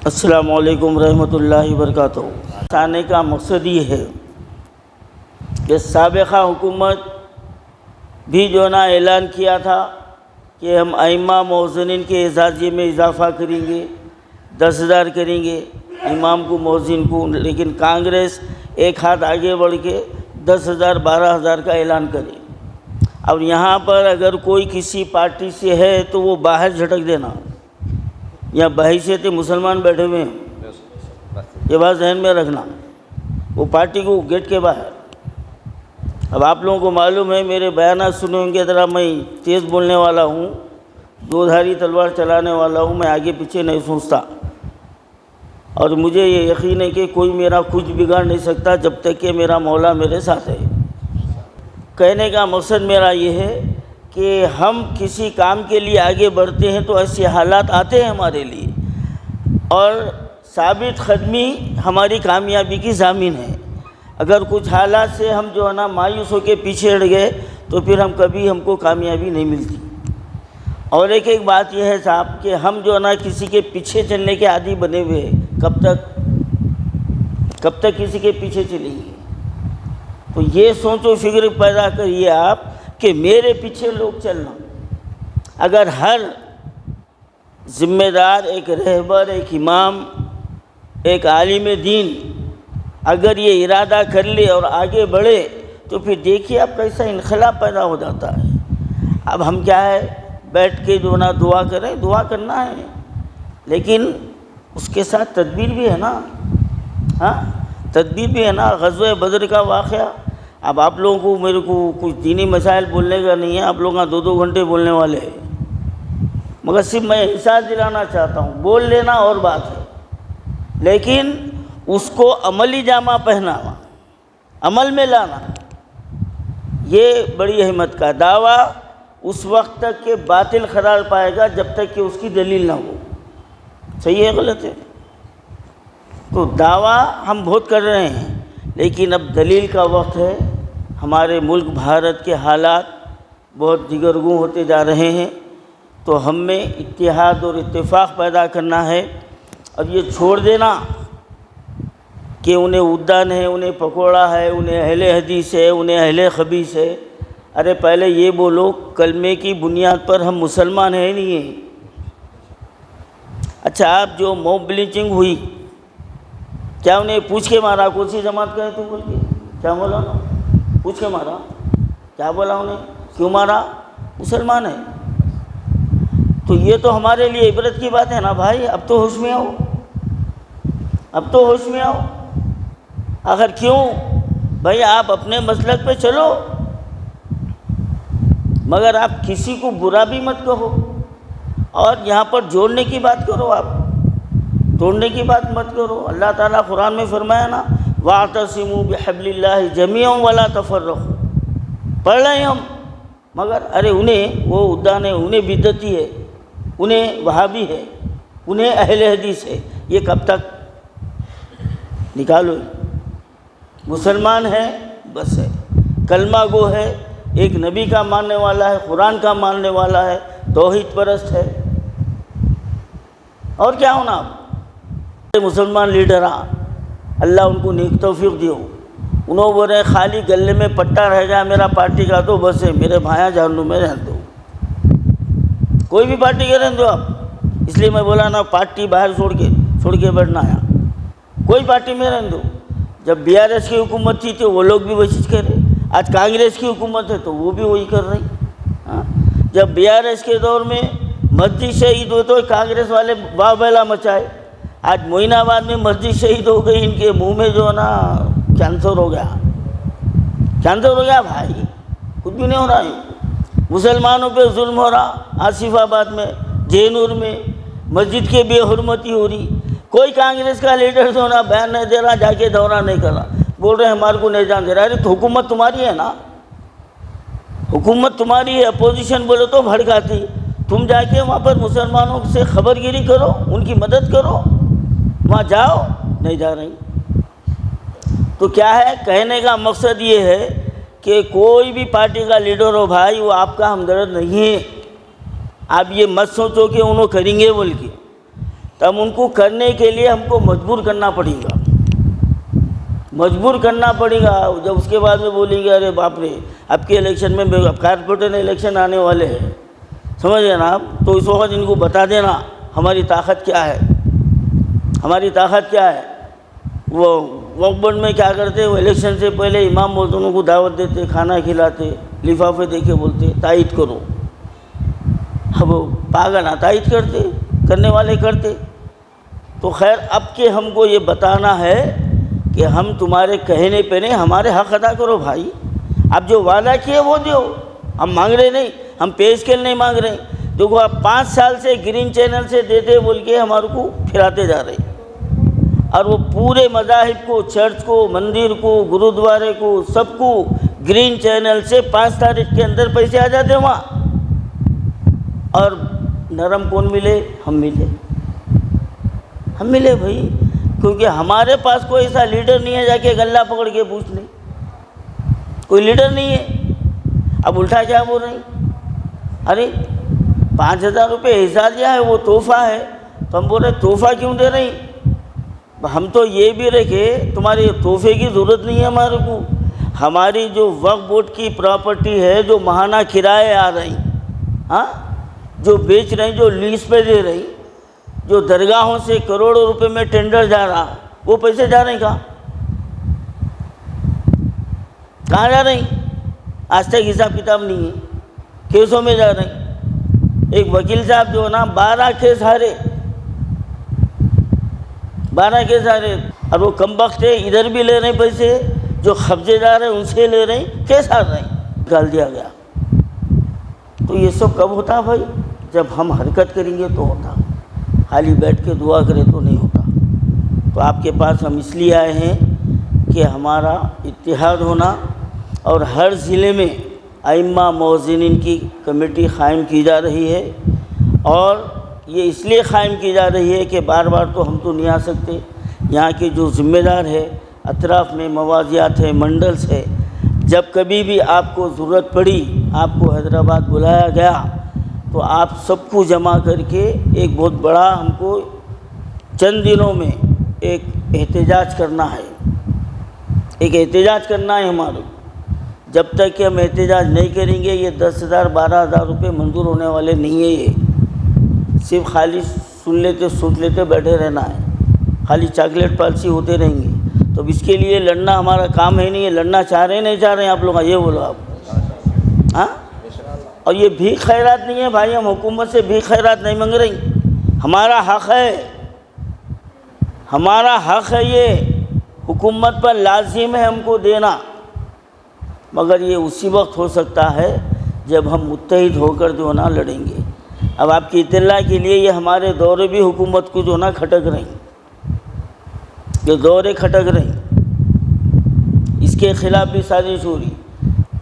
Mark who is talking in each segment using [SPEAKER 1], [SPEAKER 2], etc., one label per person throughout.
[SPEAKER 1] السلام علیکم ورحمۃ اللہ وبرکاتہ۔ آنے کا مقصد یہ ہے کہ سابقہ حکومت بھی جو نا اعلان کیا تھا کہ ہم ائمہ مؤذنین کے اعزازیے میں اضافہ کریں گے، 10,000 کریں گے امام کو مؤذن کو، لیکن کانگریس ایک ہاتھ آگے بڑھ کے 10,000 12,000 کا اعلان کرے۔ اب یہاں پر اگر کوئی کسی پارٹی سے ہے تو وہ باہر جھٹک دینا، یا بحیثیت مسلمان بیٹھے ہوئے ہیں، یہ بات ذہن میں رکھنا، وہ پارٹی کو گیٹ کے باہر۔ اب آپ لوگوں کو معلوم ہے، میرے بیانات سنے ہوں گے، ذرا میں تیز بولنے والا ہوں، دو دھاری تلوار چلانے والا ہوں، میں آگے پیچھے نہیں سوچتا، اور مجھے یہ یقین ہے کہ کوئی میرا کچھ بگاڑ نہیں سکتا جب تک کہ میرا مولا میرے ساتھ ہے۔ کہنے کا مقصد میرا یہ ہے کہ ہم کسی کام کے لیے آگے بڑھتے ہیں تو ایسے حالات آتے ہیں ہمارے لیے، اور ثابت قدمی ہماری کامیابی کی ضامن ہے۔ اگر کچھ حالات سے ہم جو ہے نا مایوس ہو کے پیچھے ہٹ گئے تو پھر ہم کو کامیابی نہیں ملتی۔ اور ایک بات یہ ہے صاحب کہ ہم جو ہے نا کسی کے پیچھے چلنے کے عادی بنے ہوئے ہیں، کب تک کسی کے پیچھے چلیں گے؟ تو یہ سوچ و فکر پیدا کریے آپ کہ میرے پیچھے لوگ چلنا۔ اگر ہر ذمہ دار، ایک رہبر، ایک امام، ایک عالم دین اگر یہ ارادہ کر لے اور آگے بڑھے تو پھر دیکھیے آپ کیسا انقلاب پیدا ہو جاتا ہے۔ اب ہم کیا ہے، بیٹھ کے جو نا دعا کریں، دعا کرنا ہے، لیکن اس کے ساتھ تدبیر بھی ہے نا، تدبیر بھی ہے نا۔ غزوہ بدر کا واقعہ، اب آپ لوگوں کو میرے کو کچھ دینی مسائل بولنے کا نہیں ہے، آپ لوگ 2 گھنٹے بولنے والے ہیں، مگر صرف میں احساس دلانا چاہتا ہوں، بول لینا اور بات ہے، لیکن اس کو عملی جامہ پہنانا، عمل میں لانا، یہ بڑی اہمیت کا دعویٰ اس وقت تک کہ باطل قرار پائے گا جب تک کہ اس کی دلیل نہ ہو۔ صحیح ہے غلط ہے؟ تو دعویٰ ہم بہت کر رہے ہیں، لیکن اب دلیل کا وقت ہے۔ ہمارے ملک بھارت کے حالات بہت دیگرگوں ہوتے جا رہے ہیں، تو ہم میں اتحاد اور اتفاق پیدا کرنا ہے۔ اب یہ چھوڑ دینا کہ انہیں عدان ہے، انہیں پکوڑا ہے، انہیں اہل حدیث ہے، انہیں اہل خبیث ہے۔ ارے پہلے یہ بولو کلمے کی بنیاد پر ہم مسلمان ہیں نہیں ہیں؟ اچھا، آپ جو موب لنچنگ ہوئی، کیا انہیں پوچھ کے مارا کون سی جماعت کا ہے تو بول کے؟ کیا بولا؟ پوچھ کے مارا؟ کیا بولا انہیں؟ کیوں مارا؟ مسلمان ہے۔ تو یہ تو ہمارے لیے عبرت کی بات ہے نا بھائی، اب تو ہوش میں آؤ، اب تو ہوش میں آؤ۔ آخر کیوں بھائی؟ آپ اپنے مسلک پہ چلو، مگر آپ کسی کو برا بھی مت کہو، اور یہاں پر جوڑنے کی بات کرو، آپ توڑنے کی بات مت کرو۔ اللہ تعالیٰ قرآن میں فرمایا نا، وَاعْتَصِمُوا بِحَبْلِ اللَّهِ جَمِيعًا وَلَا تَفَرَّقُوا، پڑھ رہے ہیں ہم، مگر ارے انہیں وہ عدان ہے، انہیں بدعتی ہے، انہیں وہابی ہے، انہیں اہل حدیث ہے، یہ کب تک؟ نکالو۔ مسلمان ہے بس ہے، کلمہ گو ہے، ایک نبی کا ماننے والا ہے، قرآن کا ماننے والا ہے، توحید پرست ہے، اور کیا ہونا؟ آپ مسلمان لیڈراں اللہ ان کو نیک توفیق دیو، انہوں بول رہے ہیں خالی گلے میں پٹا رہ گیا میرا پارٹی کا تو بس ہے، میرے بھائیاں جہنم میں رہن دو، کوئی بھی پارٹی کے رہن دو آپ۔ اس لیے میں بولا نا پارٹی باہر چھوڑ کے بیٹھنا ہے، کوئی پارٹی میں رہن دو۔ جب BRS کی حکومت تھی تو وہ لوگ بھی وہی چیز کر رہے، آج کانگریس کی حکومت ہے تو وہ بھی وہی کر رہی۔ جب BRS کے دور میں مسجد شہید ہوئے تو کانگریس والے واہ بیلا مچائے، آج معین آباد میں مسجد شہید ہو گئی، ان کے منہ میں جو ہے نا کینسر ہو گیا بھائی، کچھ بھی نہیں ہو رہا ہے۔ مسلمانوں پہ ظلم ہو رہا، آصف آباد میں، جینور میں مسجد کے بے حرمتی ہو رہی، کوئی کانگریس کا لیڈر جو نا بیان نہیں دے رہا، جا کے دورہ نہیں کر رہا، بول رہے ہیں ہمارے کو نہیں جان دے رہا۔ ارے تو حکومت تمہاری ہے نا، حکومت تمہاری ہے، اپوزیشن بولے تو بھڑکاتی، تم جا کے وہاں پر مسلمانوں سے خبر گیری کرو، ان کی مدد کرو، وہاں جاؤ، نہیں جا رہی۔ تو کیا ہے، کہنے کا مقصد یہ ہے کہ کوئی بھی پارٹی کا لیڈر ہو بھائی، وہ آپ کا ہمدرد نہیں ہے۔ آپ یہ مت سوچو کہ انہوں کریں گے بول کے، تو ہم ان کو کرنے کے لیے ہم کو مجبور کرنا پڑے گا، مجبور کرنا پڑے گا۔ جب اس کے بعد میں بولیں گے ارے باپ رے اب کے الیکشن میں کارپوریٹر الیکشن آنے والے ہیں، سمجھ گئے نا آپ، تو اس وقت ان کو بتا دینا ہماری طاقت کیا ہے، ہماری طاقت کیا ہے۔ وہ وقت بورڈ میں کیا کرتے، وہ الیکشن سے پہلے امام مؤذنوں کو دعوت دیتے، کھانا کھلاتے، لفافے دے کے بولتے تائید کرو۔ اب پاگل تائید کرتے، کرنے والے کرتے۔ تو خیر اب کہ ہم کو یہ بتانا ہے کہ ہم تمہارے کہنے پہ نہیں، ہمارے حق ادا کرو بھائی۔ اب جو وعدہ کیے وہ دیو، ہم مانگ رہے نہیں، ہم پے اسکیل نہیں مانگ رہے۔ دیکھو آپ 5 سال سے گرین چینل سے دیتے بول کے ہمارے کو پھراتے جا رہے، اور وہ پورے مذاہب کو، چرچ کو، مندر کو، گرودوارے کو، سب کو گرین چینل سے 5 تاریخ کے اندر پیسے آ جاتے وہاں، اور نرم کون ملے؟ ہم ملے، ہم ملے بھائی، کیونکہ ہمارے پاس کوئی ایسا لیڈر نہیں ہے جا کے گلہ پکڑ کے پوچھ لیں، کوئی لیڈر نہیں ہے۔ اب الٹا کیا بول رہے ہیں، ارے 5,000 روپے اعزازیہ ہے، وہ تحفہ ہے، تو ہم بول رہے تحفہ کیوں دے رہے ہیں؟ ہم تو یہ بھی رکھے تمہارے تحفے کی ضرورت نہیں ہے ہمارے کو، ہماری جو وقف بورڈ کی پراپرٹی ہے، جو ماہانہ کرائے آ رہی، ہاں جو بیچ رہے ہیں، جو لیز پہ دے رہی، جو درگاہوں سے کروڑوں روپے میں ٹینڈر جا رہا، وہ پیسے جا رہے ہیں کہاں جا رہے ہیں؟ آج تک حساب کتاب نہیں ہے، کیسوں میں جا رہے ہیں۔ ایک وکیل صاحب جو نا 12 کیس ہارے، 12 کیس ہارے، اور وہ کم بخت ہے، ادھر بھی لے رہے ہیں پیسے، جو قبضے دار ہیں ان سے لے رہے ہیں، کیس ہار رہے ہیں، نکال دیا گیا۔ تو یہ سب کب ہوتا بھائی؟ جب ہم حرکت کریں گے تو ہوتا، خالی بیٹھ کے دعا کرے تو نہیں ہوتا۔ تو آپ کے پاس ہم اس لیے آئے ہیں کہ ہمارا اتحاد ہونا، اور ہر ضلع میں ائمہ مؤذنین کی کمیٹی قائم کی جا رہی ہے، اور یہ اس لیے قائم کی جا رہی ہے کہ بار بار تو ہم تو نہیں آ سکتے، یہاں کے جو ذمہ دار ہے، اطراف میں موازیات ہے، منڈلس ہے، جب کبھی بھی آپ کو ضرورت پڑی، آپ کو حیدرآباد بلایا گیا، تو آپ سب کو جمع کر کے ایک بہت بڑا ہم کو چند دنوں میں ایک احتجاج کرنا ہے، ایک احتجاج کرنا ہے ہمارے۔ جب تک کہ ہم احتجاج نہیں کریں گے یہ 10,000 12,000 روپے منظور ہونے والے نہیں ہیں، یہ صرف خالی سن لیتے سوچ لیتے بیٹھے رہنا ہے، خالی چاکلیٹ پالسی ہوتے رہیں گے۔ تو اس کے لیے لڑنا ہمارا کام ہے نہیں، لڑنا چاہ رہے ہیں نہیں چاہ رہے ہیں آپ لوگ، یہ بولو آپ، ہاں۔ اور یہ بھیک خیرات نہیں ہے بھائی، ہم حکومت سے بھیک خیرات نہیں مانگ رہی، ہمارا حق ہے، ہمارا حق ہے، یہ حکومت پر لازم ہے ہم کو دینا، مگر یہ اسی وقت ہو سکتا ہے جب ہم متحد ہو کر جو نا لڑیں گے۔ اب آپ کی اطلاع کے لیے یہ ہمارے دورے بھی حکومت کو جو نا کھٹک رہی، یہ دورے کھٹک رہی، اس کے خلاف بھی سازش ہو رہی۔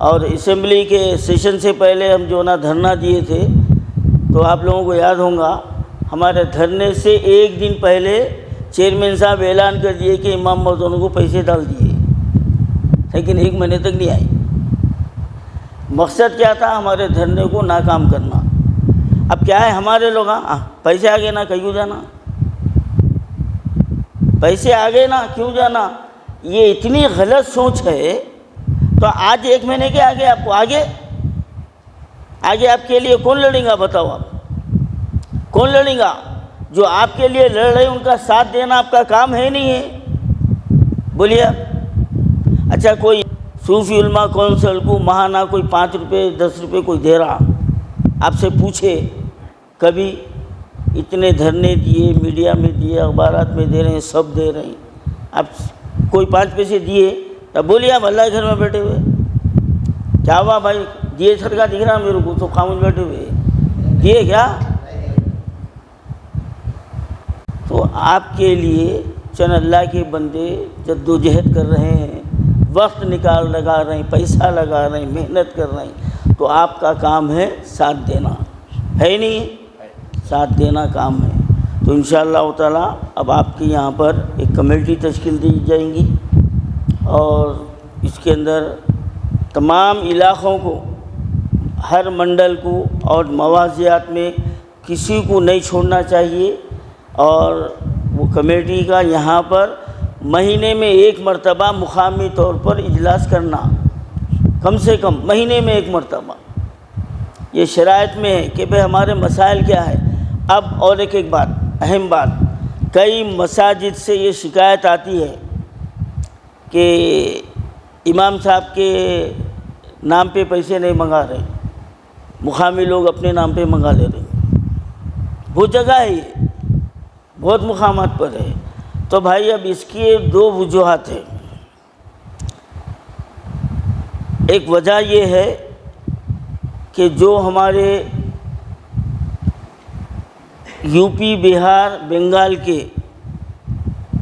[SPEAKER 1] اور اسمبلی کے سیشن سے پہلے ہم جو نا دھرنا دیے تھے، تو آپ لوگوں کو یاد ہوگا ہمارے دھرنے سے ایک دن پہلے چیئرمین صاحب اعلان کر دیے کہ امام مؤذنوں کو پیسے ڈال دیے، لیکن 1 مہینے تک نہیں آئے۔ مقصد کیا تھا؟ ہمارے دھرنے کو ناکام کرنا۔ اب کیا ہے ہمارے لوگ، پیسے آ گئے نا کیوں جانا، پیسے آ گئے نا کیوں جانا، یہ اتنی غلط سوچ ہے۔ تو آج 1 مہینے کے آگے آپ کو آگے آپ کے لیے کون لڑیں گا؟ بتاؤ آپ کون لڑیں گا؟ جو آپ کے لیے لڑ رہے ہیں ان کا ساتھ دینا آپ کا کام ہے نہیں ہے؟ بولیے آپ۔ اچھا کوئی صوفی علماء کونسل کو ماہانہ کوئی 5 روپے 10 روپے کوئی دے رہا، آپ سے پوچھے کبھی اتنے دھرنے دیے، میڈیا میں دیے، اخبارات میں دے رہے ہیں، سب دے رہے ہیں، آپ کوئی 5 پیسے دیے؟ تب بولیے آپ اللہ کے گھر میں بیٹھے ہوئے کیا ہوا بھائی؟ دیے صدقہ دکھ رہا میرے کو، تو خاموش بیٹھے ہوئے دیے کیا؟ تو آپ کے لیے چند اللہ کے بندے جد و جہد کر رہے ہیں، وقت لگا رہے ہیں، پیسہ لگا رہے ہیں، محنت کر رہے ہیں، تو آپ کا کام ہے ساتھ دینا، ہے نہیں؟ ساتھ دینا کام ہے۔ تو انشاءاللہ تعالی اب آپ کے یہاں پر ایک کمیٹی تشکیل دی جائیں گی، اور اس کے اندر تمام علاقوں کو، ہر منڈل کو اور موازیات میں کسی کو نہیں چھوڑنا چاہیے۔ اور وہ کمیٹی کا یہاں پر مہینے میں ایک مرتبہ مقامی طور پر اجلاس کرنا، کم سے کم مہینے میں ایک مرتبہ، یہ شرائط میں ہے کہ بھئی ہمارے مسائل کیا ہے۔ اب اور ایک بات، اہم بات، کئی مساجد سے یہ شکایت آتی ہے کہ امام صاحب کے نام پہ پیسے نہیں منگا رہے، مقامی لوگ اپنے نام پہ منگا لے رہے، بہت جگہ ہے، یہ بہت مقامات پر ہے۔ تو بھائی اب اس کی دو وجوہات ہیں۔ ایک وجہ یہ ہے کہ جو ہمارے یو پی، بہار، بنگال کے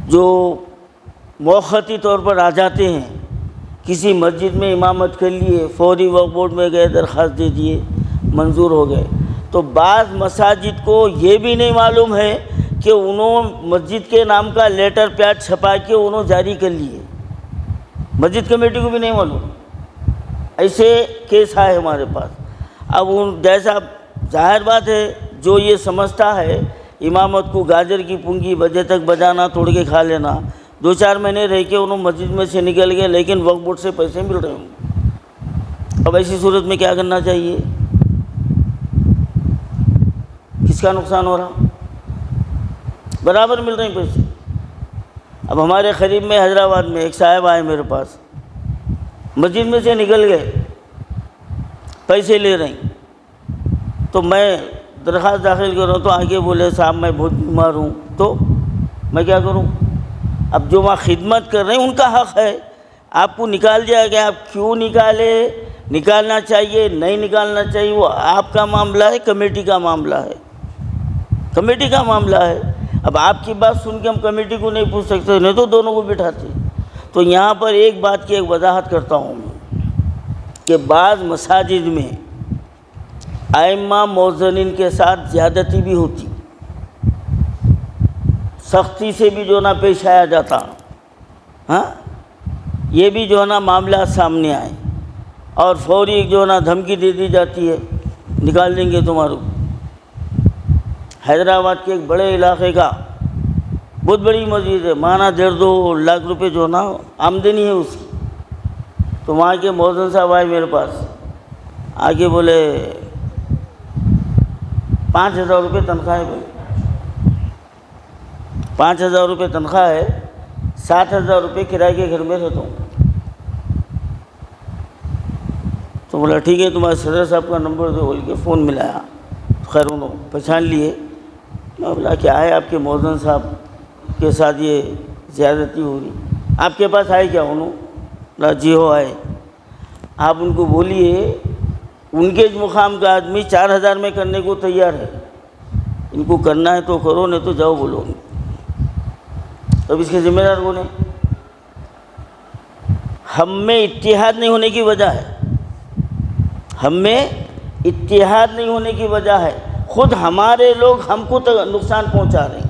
[SPEAKER 1] جو موقتی طور پر آ جاتے ہیں، کسی مسجد میں امامت کے لیے فوری وقف بورڈ میں گئے، درخواست دے دیے، منظور ہو گئے، تو بعض مساجد کو یہ بھی نہیں معلوم ہے کہ انہوں مسجد کے نام کا لیٹر پیڈ چھپا کے انہوں جاری کر لیے، مسجد کمیٹی کو بھی نہیں معلوم۔ ایسے کیس آئے ہمارے پاس۔ اب جیسا ظاہر بات ہے، جو یہ سمجھتا ہے امامت کو گاجر کی پونگی بجے تک بجانا، توڑ کے کھا لینا، 2-4 مہینے رہ کے انہوں مسجد میں سے نکل گئے، لیکن وقف بورڈ سے پیسے مل رہے ہوں۔ اب ایسی صورت میں کیا کرنا چاہیے؟ کس کا نقصان ہو رہا؟ برابر مل رہے ہیں پیسے۔ اب ہمارے قریب میں حیدرآباد میں ایک صاحب آئے میرے پاس، مسجد میں سے نکل گئے، پیسے لے رہے ہیں، تو میں درخواست داخل کر رہا ہوں، تو آگے بولے صاحب میں بہت بیمار ہوں، تو میں کیا کروں؟ اب جو وہاں خدمت کر رہے ہیں ان کا حق ہے، آپ کو نکال دیا گیا، آپ کیوں نکالے، نکالنا چاہیے نہیں نکالنا چاہیے، وہ آپ کا معاملہ ہے، کمیٹی کا معاملہ ہے، کمیٹی کا معاملہ ہے۔ اب آپ کی بات سن کے ہم کمیٹی کو نہیں پوچھ سکتے، نہیں تو دونوں کو بٹھاتے۔ تو یہاں پر ایک بات کی ایک وضاحت کرتا ہوں کہ بعض مساجد میں ائمہ مؤذنین کے ساتھ زیادتی بھی ہوتی، سختی سے بھی جو نا پیش آیا جاتا، ہاں یہ بھی جو ہے نا معاملات سامنے آئے، اور فوری جو نا دھمکی دے دی جاتی ہے، نکال دیں گے تمہارو۔ حیدرآباد کے ایک بڑے علاقے کا بہت بڑی مسجد ہے، مانا 1.5-2 لاکھ روپے جو نا آمدنی ہے اس کی، تو وہاں کے مؤذن صاحب آئے میرے پاس، آگے بولے 5,000 روپے تنخواہ ہے، بولے 5,000 روپے تنخواہ ہے، 7,000 روپے کرائے کے گھر میں رہتا ہوں۔ تو بولا ٹھیک ہے تمہارے صدر صاحب کا نمبر دو، بول کے فون ملایا، خیر انہوں پہچان لیے۔ میں بولا کیا ہے آپ کے مؤذن صاحب کے ساتھ یہ زیادتی ہو رہی، آپ کے پاس آئے کیا؟ انہوں بولا جی ہو آئے۔ آپ ان کو بولیے ان کے مقام کا آدمی 4,000 میں کرنے کو تیار ہے، ان کو کرنا ہے تو کرو، نہیں تو جاؤ بولو۔ اب اس کے ذمہ دار کون ہے؟ ہم میں اتحاد نہیں ہونے کی وجہ ہے، ہم میں اتحاد نہیں ہونے کی وجہ ہے، خود ہمارے لوگ ہم کو نقصان پہنچا رہے ہیں۔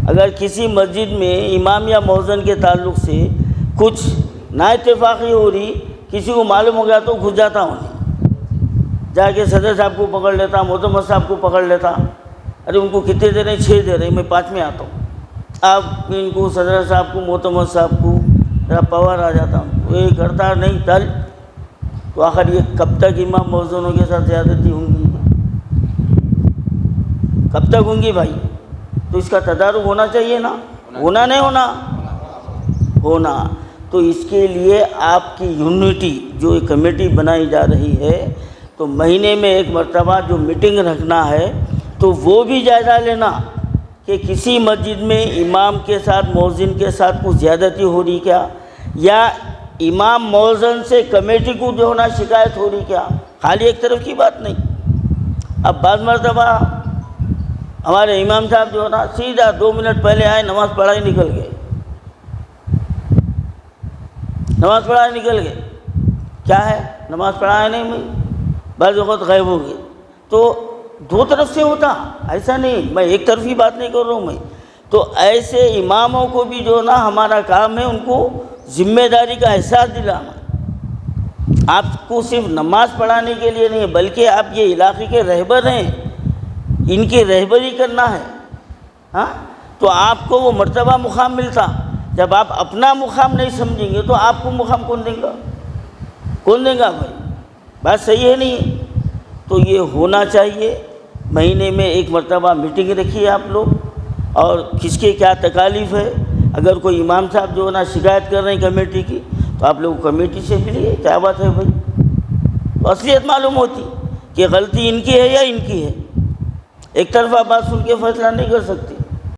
[SPEAKER 1] اگر کسی مسجد میں امام یا مؤذن کے تعلق سے کچھ نا اتفاقی ہو رہی، کسی کو معلوم ہو گیا تو گھس جاتا ہوں، جا کے صدر صاحب کو پکڑ لیتا، معتمد صاحب کو پکڑ لیتا، ارے ان کو کتنے دے رہے ہیں؟ 6 دے رہے ہیں، میں 5 میں آتا ہوں۔ اب ان کو صدر صاحب کو، معتمد صاحب کو ذرا پاور آ جاتا ہوں، وہ یہ کرتا نہیں چل، تو آخر یہ کب تک امام مؤذنوں کے ساتھ زیادتی ہوں گی؟ کب تک ہوں گی بھائی؟ تو اس کا تدارک ہونا چاہیے نا، ہونا نہیں ہونا؟ ہونا۔ تو اس کے لیے آپ کی یونٹی جو کمیٹی بنائی جا رہی ہے، تو مہینے میں ایک مرتبہ جو میٹنگ رکھنا ہے، تو وہ بھی جائزہ لینا کہ کسی مسجد میں امام کے ساتھ، مؤذن کے ساتھ کچھ زیادتی ہو رہی کیا، یا امام مؤذن سے کمیٹی کو جو ہونا شکایت ہو رہی کیا، خالی ایک طرف کی بات نہیں۔ اب بعض مرتبہ ہمارے امام صاحب جو ہے نا سیدھا 2 منٹ پہلے آئے، نماز پڑھائی نکل گئے، نماز پڑھائی نکل گئے، کیا ہے نماز پڑھایا نہیں، میں بعض وقت غائب ہو گئے۔ تو 2 طرف سے ہوتا، ایسا نہیں، میں ایک طرفی بات نہیں کر رہا ہوں میں۔ تو ایسے اماموں کو بھی جو نا ہمارا کام ہے ان کو ذمہ داری کا احساس دلانا، آپ کو صرف نماز پڑھانے کے لیے نہیں بلکہ آپ یہ علاقے کے رہبر ہیں، ان کی رہبری کرنا ہے، ہاں تو آپ کو وہ مرتبہ مقام ملتا. جب آپ اپنا مقام نہیں سمجھیں گے تو آپ کو مقام کون دیں گا؟ کون دیں گا بھائی؟ بات صحیح ہے نہیں؟ تو یہ ہونا چاہیے. مہینے میں ایک مرتبہ میٹنگ رکھیے آپ لوگ، اور کس کے کیا تکالیف ہے. اگر کوئی امام صاحب جو ہے نا شکایت کر رہے ہیں کمیٹی کی، تو آپ لوگ کمیٹی سے ملیے، کیا بات ہے بھائی؟ تو اصلیت معلوم ہوتی کہ غلطی ان کی ہے یا ان کی ہے. ایک طرفہ بات سن کے فیصلہ نہیں کر سکتے.